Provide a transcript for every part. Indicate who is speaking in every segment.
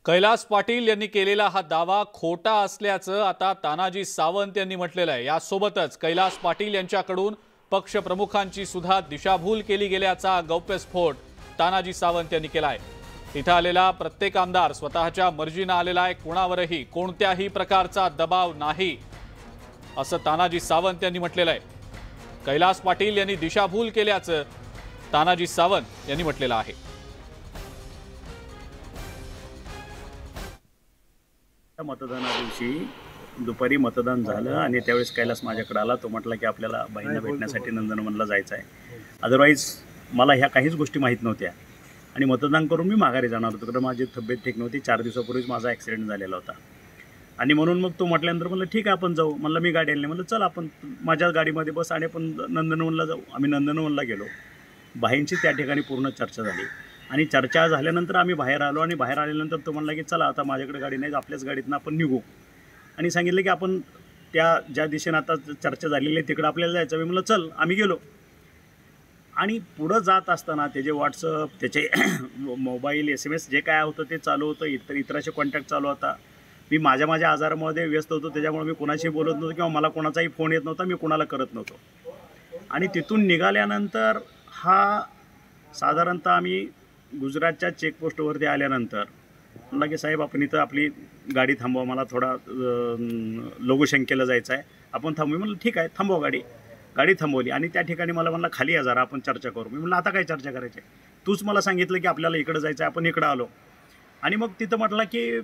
Speaker 1: कैलास पाटील यांनी केलेला हा दावा खोटा असल्याचं आता तानाजी सावंत यांनी म्हटलेलं आहे। यासोबतच कैलास पाटील यांच्याकडून पक्षप्रमुखांची सुद्धा दिशाभूल केली गेल्याचा गौप्यस्फोट तानाजी सावंत यांनी केला आहे। इथं आलेला प्रत्येक आमदार स्वतःच्या मर्जीने आलेला आहे, कोणावरही कोणत्याही प्रकारचा दबाव नाही असं तानाजी सावंत यांनी म्हटलेलं आहे। कैलास पाटील यांनी दिशाभूल केल्याचं तानाजी सावंत यांनी म्हटलेलं आहे।
Speaker 2: मतदाना दिवशी दुपारी मतदान झालं आणि त्यावेळेस कैलास माझ्याकडे आला। तो म्हटला की आपल्याला बहिणीला भेटण्यासाठी नंदनवनला जायचं आहे। अदरवाईज मला ह्या काहीच गोष्टी माहीत नव्हत्या आणि मतदान करून मी माघारी जाणार होतो, कारण माझी तब्येत ठीक नव्हती। 4 दिवसापूर्वीच माझा ॲक्सिडेंट झालेला होता आणि म्हणून मग तो म्हटल्यानंतर म्हणलं ठीक आहे आपण जाऊ। म्हणलं मी गाडी आणली, म्हणलं चल आपण माझ्या गाडीमध्ये बस आणि आपण नंदनवनला जाऊ। आम्ही नंदनवनला गेलो। बाईंची त्या ठिकाणी पूर्ण चर्चा झाली आणि चर्चा झाल्यानंतर आम्ही बाहेर आलो आणि बाहेर आल्यानंतर तो म्हणला की चला आता माझ्याकडे गाडी नाही, आपल्याच गाडीतनं आपण निघू आणि सांगितलं की आपण त्या ज्या दिशेने आता चर्चा झालेली आहे तिकडे आपल्याला जायचं। मी म्हणलं चल, आम्ही गेलो आणि पुढं जात असताना त्याचे व्हॉट्सअप, त्याचे मोबाईल, SMS जे काय होतं ते चालू होतं, इतरांशी कॉन्टॅक्ट चालू होता। मी माझ्या आजारामध्ये व्यस्त होतो, त्याच्यामुळे मी कोणाशी बोलत नव्हतो किंवा मला कोणाचाही फोन येत नव्हता, मी कोणाला करत नव्हतो। आणि तिथून निघाल्यानंतर हा साधारणतः आम्ही गुजरातच्या चेकपोस्टवरती आल्यानंतर म्हणला की साहेब आपण इथं आपली गाडी थांबवा, मला थोडा लघुशंकेला जायचं आहे, आपण थांबू। म्हणलं ठीक आहे थांबवा गाडी। गाडी थांबवली आणि त्या ठिकाणी मला म्हणला खाली या जरा आपण चर्चा करू। मी म्हणलं आता काय चर्चा करायची, तूच मला सांगितलं की आपल्याला इकडं जायचं आहे, आपण इकडं आलो। आणि मग तिथं म्हटलं की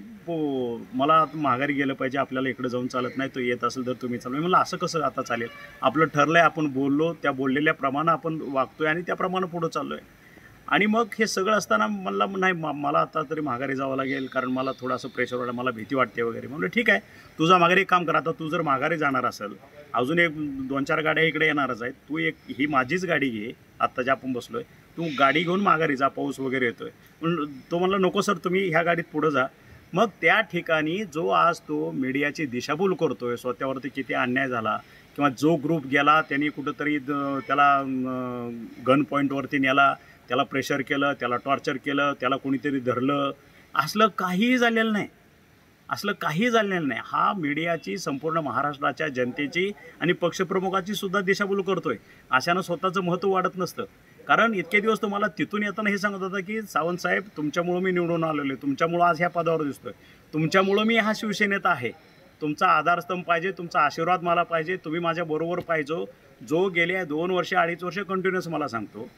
Speaker 2: मला माघारी गेलं पाहिजे, आपल्याला इकडं जाऊन चालत नाही, तो येत असेल तर तुम्ही चालू। मी म्हणलं असं कसं आता चालेल, आपलं ठरलं आहे, आपण बोललो, त्या बोललेल्याप्रमाणे आपण वागतोय आणि त्याप्रमाणे पुढं चाललो आहे। आणि मग हे सगळं असताना म्हणला नाही मला आता तरी माघारी जावं लागेल, कारण मला थोडंसं प्रेशर वाटतं, मला भीती वाटते वगैरे। म्हणलं ठीक आहे तुझा माघारी एक काम कर, आता तू जर माघारी जाणार असेल, अजून एक 2-4 गाड्या इकडे येणारच आहेत, तू ही माझीच गाडी घे, आत्ता ज्या आपण बसलो आहे, तू गाडी घेऊन माघारी जा, पाऊस वगैरे येतो आहे। तो म्हणला नको सर तुम्ही ह्या गाडीत पुढं जा। मग त्या ठिकाणी जो आज तो मीडियाची दिशाभूल करतो आहे, स्वतःवरती किती अन्याय झाला किंवा जो ग्रुप गेला त्यांनी कुठंतरी त्याला गन पॉईंटवरती नेला, त्याला प्रेशर केलं, त्याला टॉर्चर केलं, त्याला कोणीतरी धरलं, असलं काहीही झालेलं नाही, असलं काही झालेलं नाही। हा मीडियाची, संपूर्ण महाराष्ट्राच्या जनतेची आणि पक्षप्रमुखाची सुद्धा दिशाभूल करतोय। अशानं स्वतःचं महत्त्व वाढत नसतं, कारण इतके दिवस तुम्हाला तिथून येताना हे सांगत होता की सावंत साहेब तुमच्यामुळं मी निवडून आलेलो आहे, तुमच्यामुळं आज ह्या पदावर दिसतोय, तुमच्यामुळं मी हा शिवसेनेत आहे, तुमचा आधारस्तंभ पाहिजे, तुमचा आशीर्वाद मला पाहिजे, तुम्ही माझ्याबरोबर पाहिजे। जो गेल्या 2 वर्ष 2.5 वर्ष कंटिन्युअस मला सांगतो